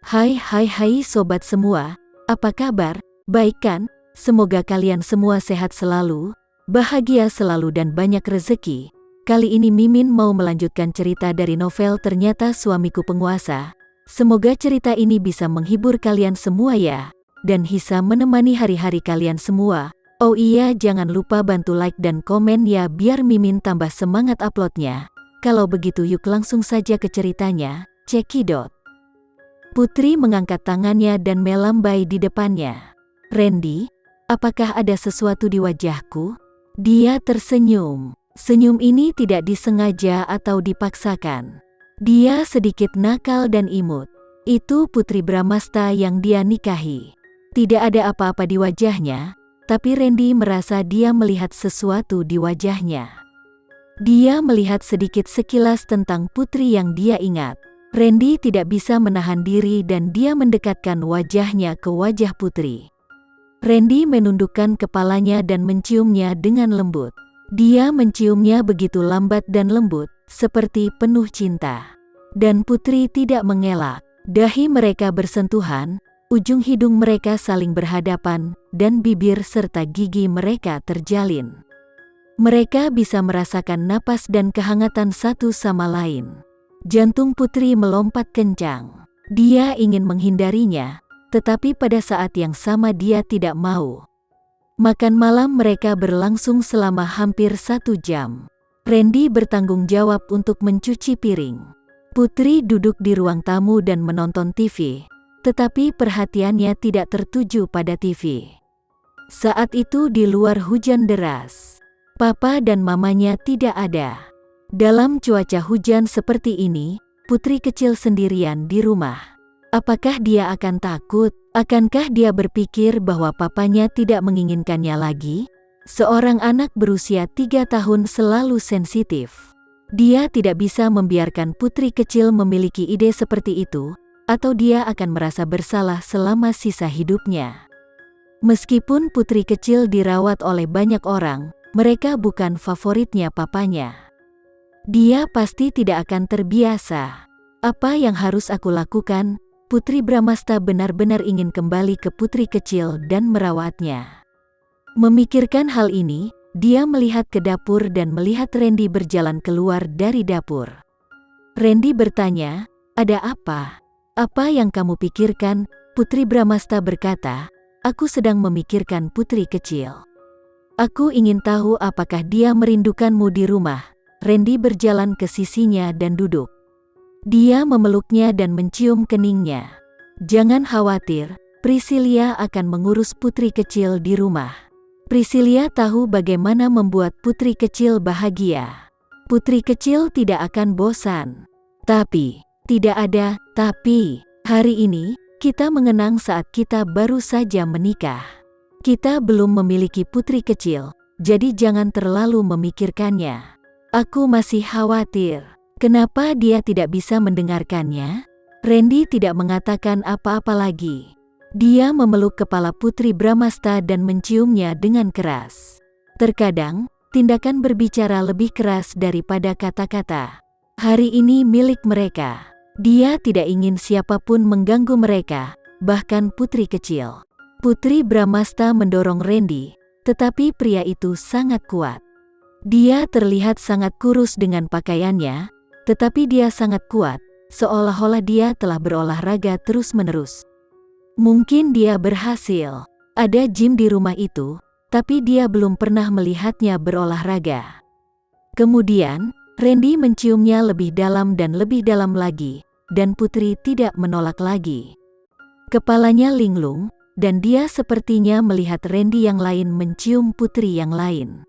Hai sobat semua, apa kabar? Baik kan? Semoga kalian semua sehat selalu, bahagia selalu dan banyak rezeki. Kali ini Mimin mau melanjutkan cerita dari novel Ternyata Suamiku Penguasa. Semoga cerita ini bisa menghibur kalian semua ya, dan bisa menemani hari-hari kalian semua. Oh iya, jangan lupa bantu like dan komen ya biar Mimin tambah semangat uploadnya. Kalau begitu yuk langsung saja ke ceritanya, cekidot. Putri mengangkat tangannya dan melambai di depannya. Randy, apakah ada sesuatu di wajahku? Dia tersenyum. Senyum ini tidak disengaja atau dipaksakan. Dia sedikit nakal dan imut. Itu Putri Bramasta yang dia nikahi. Tidak ada apa-apa di wajahnya, tapi Randy merasa dia melihat sesuatu di wajahnya. Dia melihat sedikit sekilas tentang putri yang dia ingat. Randy tidak bisa menahan diri dan dia mendekatkan wajahnya ke wajah putri. Randy menundukkan kepalanya dan menciumnya dengan lembut. Dia menciumnya begitu lambat dan lembut, seperti penuh cinta. Dan putri tidak mengelak. Dahi mereka bersentuhan, ujung hidung mereka saling berhadapan, dan bibir serta gigi mereka terjalin. Mereka bisa merasakan napas dan kehangatan satu sama lain. Jantung putri melompat kencang. Dia ingin menghindarinya, tetapi pada saat yang sama dia tidak mau. Makan malam mereka berlangsung selama hampir 1 jam. Randy bertanggung jawab untuk mencuci piring. Putri duduk di ruang tamu dan menonton TV, tetapi perhatiannya tidak tertuju pada TV. Saat itu di luar hujan deras. Papa dan mamanya tidak ada. Dalam cuaca hujan seperti ini, putri kecil sendirian di rumah. Apakah dia akan takut? Akankah dia berpikir bahwa papanya tidak menginginkannya lagi? Seorang anak berusia 3 tahun selalu sensitif. Dia tidak bisa membiarkan putri kecil memiliki ide seperti itu, atau dia akan merasa bersalah selama sisa hidupnya. Meskipun putri kecil dirawat oleh banyak orang, mereka bukan favoritnya papanya. Dia pasti tidak akan terbiasa. Apa yang harus aku lakukan? Putri Bramasta benar-benar ingin kembali ke putri kecil dan merawatnya. Memikirkan hal ini, dia melihat ke dapur dan melihat Randy berjalan keluar dari dapur. Randy bertanya, "Ada apa? Apa yang kamu pikirkan?" Putri Bramasta berkata, "Aku sedang memikirkan putri kecil. Aku ingin tahu apakah dia merindukanmu di rumah." Randy berjalan ke sisinya dan duduk. Dia memeluknya dan mencium keningnya. "Jangan khawatir, Priscilia akan mengurus putri kecil di rumah. Priscilia tahu bagaimana membuat putri kecil bahagia. Putri kecil tidak akan bosan." Tapi, tidak ada tapi. Hari ini, kita mengenang saat kita baru saja menikah. Kita belum memiliki putri kecil, jadi jangan terlalu memikirkannya. Aku masih khawatir. Kenapa dia tidak bisa mendengarkannya? Randy tidak mengatakan apa-apa lagi. Dia memeluk kepala Putri Bramasta dan menciumnya dengan keras. Terkadang, tindakan berbicara lebih keras daripada kata-kata. Hari ini milik mereka. Dia tidak ingin siapapun mengganggu mereka, bahkan putri kecil. Putri Bramasta mendorong Randy, tetapi pria itu sangat kuat. Dia terlihat sangat kurus dengan pakaiannya, tetapi dia sangat kuat, seolah-olah dia telah berolahraga terus-menerus. Mungkin dia berhasil. Ada gym di rumah itu, tapi dia belum pernah melihatnya berolahraga. Kemudian, Randy menciumnya lebih dalam dan lebih dalam lagi, dan putri tidak menolak lagi. Kepalanya linglung, dan dia sepertinya melihat Randy yang lain mencium putri yang lain.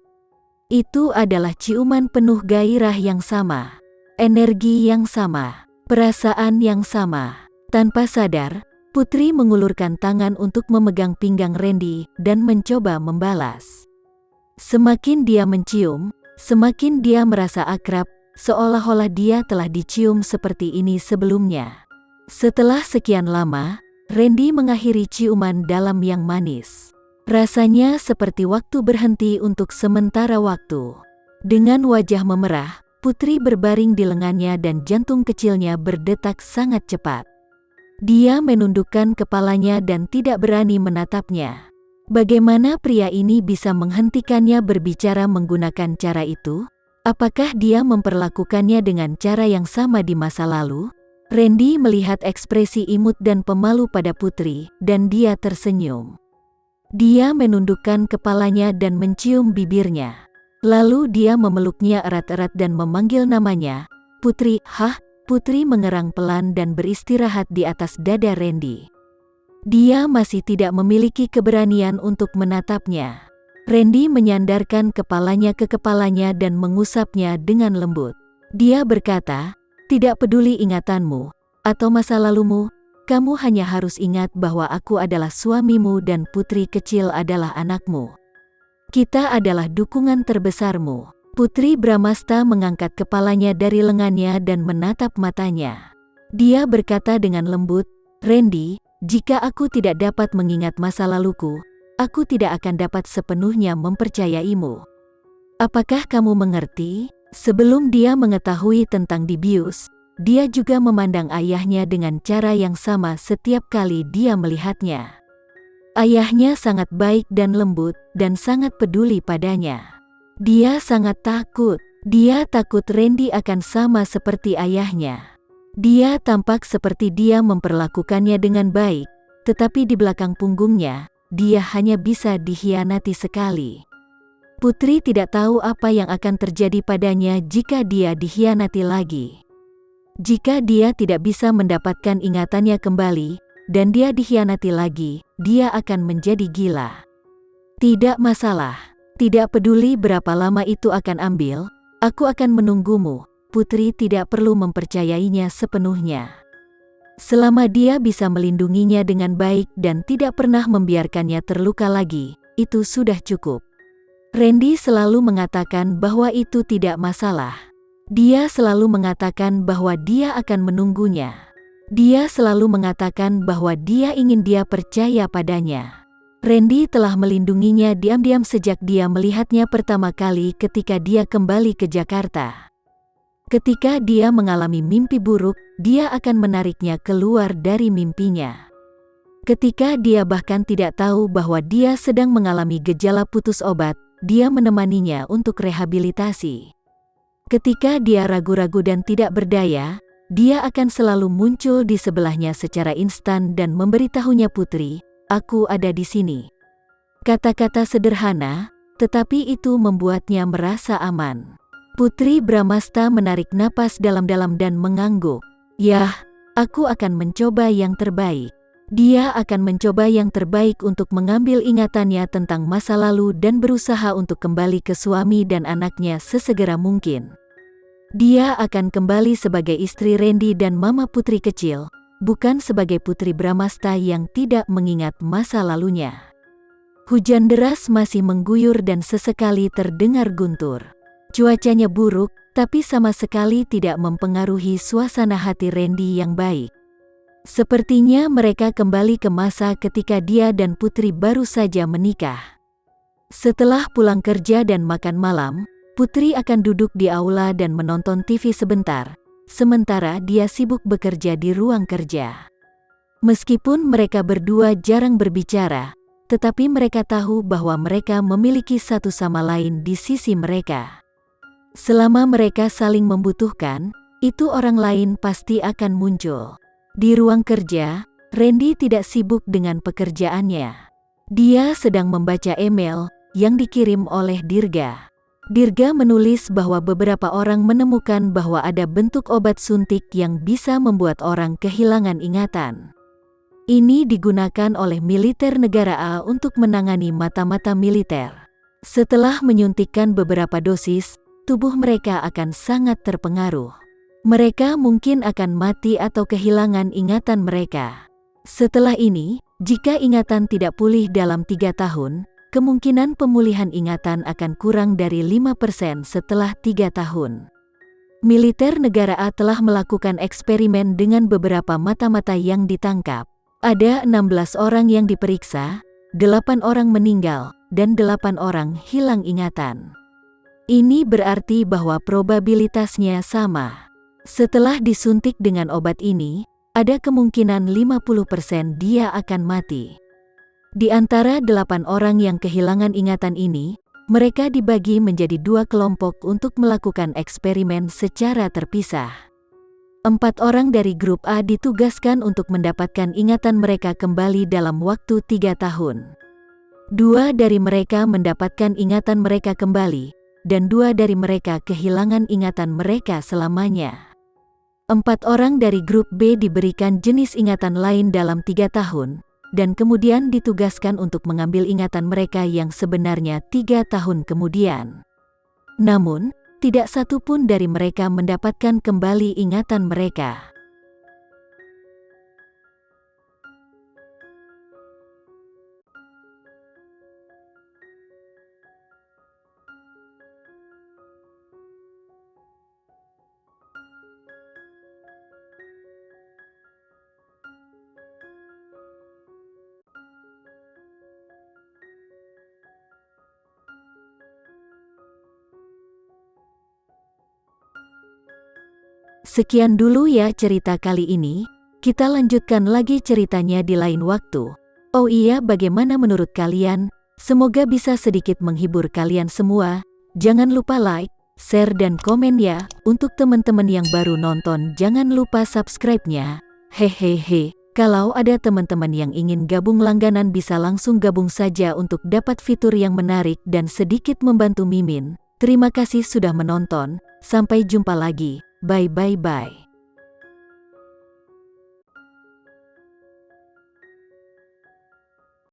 Itu adalah ciuman penuh gairah yang sama, energi yang sama, perasaan yang sama. Tanpa sadar, putri mengulurkan tangan untuk memegang pinggang Randy dan mencoba membalas. Semakin dia mencium, semakin dia merasa akrab, seolah-olah dia telah dicium seperti ini sebelumnya. Setelah sekian lama, Randy mengakhiri ciuman dalam yang manis. Rasanya seperti waktu berhenti untuk sementara waktu. Dengan wajah memerah, putri berbaring di lengannya dan jantung kecilnya berdetak sangat cepat. Dia menundukkan kepalanya dan tidak berani menatapnya. Bagaimana pria ini bisa menghentikannya berbicara menggunakan cara itu? Apakah dia memperlakukannya dengan cara yang sama di masa lalu? Randy melihat ekspresi imut dan pemalu pada putri, dan dia tersenyum. Dia menundukkan kepalanya dan mencium bibirnya. Lalu dia memeluknya erat-erat dan memanggil namanya, "Putri." "Hah?" Putri mengerang pelan dan beristirahat di atas dada Randy. Dia masih tidak memiliki keberanian untuk menatapnya. Randy menyandarkan kepalanya ke kepalanya dan mengusapnya dengan lembut. Dia berkata, "Tidak peduli ingatanmu atau masa lalumu, kamu hanya harus ingat bahwa aku adalah suamimu dan putri kecil adalah anakmu. Kita adalah dukungan terbesarmu." Putri Bramasta mengangkat kepalanya dari lengannya dan menatap matanya. Dia berkata dengan lembut, "Randy, jika aku tidak dapat mengingat masa laluku, aku tidak akan dapat sepenuhnya mempercayaimu. Apakah kamu mengerti?" Sebelum dia mengetahui tentang dibius, dia juga memandang ayahnya dengan cara yang sama setiap kali dia melihatnya. Ayahnya sangat baik dan lembut, dan sangat peduli padanya. Dia sangat takut. Dia takut Randy akan sama seperti ayahnya. Dia tampak seperti dia memperlakukannya dengan baik, tetapi di belakang punggungnya, dia hanya bisa dikhianati sekali. Putri tidak tahu apa yang akan terjadi padanya jika dia dikhianati lagi. Jika dia tidak bisa mendapatkan ingatannya kembali, dan dia dikhianati lagi, dia akan menjadi gila. "Tidak masalah. Tidak peduli berapa lama itu akan ambil, aku akan menunggumu." Putri tidak perlu mempercayainya sepenuhnya. Selama dia bisa melindunginya dengan baik dan tidak pernah membiarkannya terluka lagi, itu sudah cukup. Randy selalu mengatakan bahwa itu tidak masalah. Dia selalu mengatakan bahwa dia akan menunggunya. Dia selalu mengatakan bahwa dia ingin dia percaya padanya. Randy telah melindunginya diam-diam sejak dia melihatnya pertama kali ketika dia kembali ke Jakarta. Ketika dia mengalami mimpi buruk, dia akan menariknya keluar dari mimpinya. Ketika dia bahkan tidak tahu bahwa dia sedang mengalami gejala putus obat, dia menemaninya untuk rehabilitasi. Ketika dia ragu-ragu dan tidak berdaya, dia akan selalu muncul di sebelahnya secara instan dan memberitahunya, "Putri, aku ada di sini." Kata-kata sederhana, tetapi itu membuatnya merasa aman. Putri Bramasta menarik napas dalam-dalam dan mengangguk. "Yah, aku akan mencoba yang terbaik." Dia akan mencoba yang terbaik untuk mengambil ingatannya tentang masa lalu dan berusaha untuk kembali ke suami dan anaknya sesegera mungkin. Dia akan kembali sebagai istri Randy dan mama putri kecil, bukan sebagai Putri Bramasta yang tidak mengingat masa lalunya. Hujan deras masih mengguyur dan sesekali terdengar guntur. Cuacanya buruk, tapi sama sekali tidak mempengaruhi suasana hati Randy yang baik. Sepertinya mereka kembali ke masa ketika dia dan Putri baru saja menikah. Setelah pulang kerja dan makan malam, Putri akan duduk di aula dan menonton TV sebentar, sementara dia sibuk bekerja di ruang kerja. Meskipun mereka berdua jarang berbicara, tetapi mereka tahu bahwa mereka memiliki satu sama lain di sisi mereka. Selama mereka saling membutuhkan, itu orang lain pasti akan muncul. Di ruang kerja, Randy tidak sibuk dengan pekerjaannya. Dia sedang membaca email yang dikirim oleh Dirga. Dirga menulis bahwa beberapa orang menemukan bahwa ada bentuk obat suntik yang bisa membuat orang kehilangan ingatan. Ini digunakan oleh militer negara A untuk menangani mata-mata militer. Setelah menyuntikkan beberapa dosis, tubuh mereka akan sangat terpengaruh. Mereka mungkin akan mati atau kehilangan ingatan mereka. Setelah ini, jika ingatan tidak pulih dalam 3 tahun, kemungkinan pemulihan ingatan akan kurang dari 5% setelah 3 tahun. Militer negara A telah melakukan eksperimen dengan beberapa mata-mata yang ditangkap. Ada 16 orang yang diperiksa, 8 orang meninggal, dan 8 orang hilang ingatan. Ini berarti bahwa probabilitasnya sama. Setelah disuntik dengan obat ini, ada kemungkinan 50% dia akan mati. Di antara 8 orang yang kehilangan ingatan ini, mereka dibagi menjadi 2 kelompok untuk melakukan eksperimen secara terpisah. 4 orang dari grup A ditugaskan untuk mendapatkan ingatan mereka kembali dalam waktu 3 tahun. 2 dari mereka mendapatkan ingatan mereka kembali, dan 2 dari mereka kehilangan ingatan mereka selamanya. 4 orang dari grup B diberikan jenis ingatan lain dalam 3 tahun, dan kemudian ditugaskan untuk mengambil ingatan mereka yang sebenarnya 3 tahun kemudian. Namun, tidak satu pun dari mereka mendapatkan kembali ingatan mereka. Sekian dulu ya cerita kali ini, kita lanjutkan lagi ceritanya di lain waktu. Oh iya, bagaimana menurut kalian? Semoga bisa sedikit menghibur kalian semua. Jangan lupa like, share dan komen ya. Untuk teman-teman yang baru nonton jangan lupa subscribe-nya. Hehehe, kalau ada teman-teman yang ingin gabung langganan bisa langsung gabung saja untuk dapat fitur yang menarik dan sedikit membantu Mimin. Terima kasih sudah menonton, sampai jumpa lagi. Bye bye bye.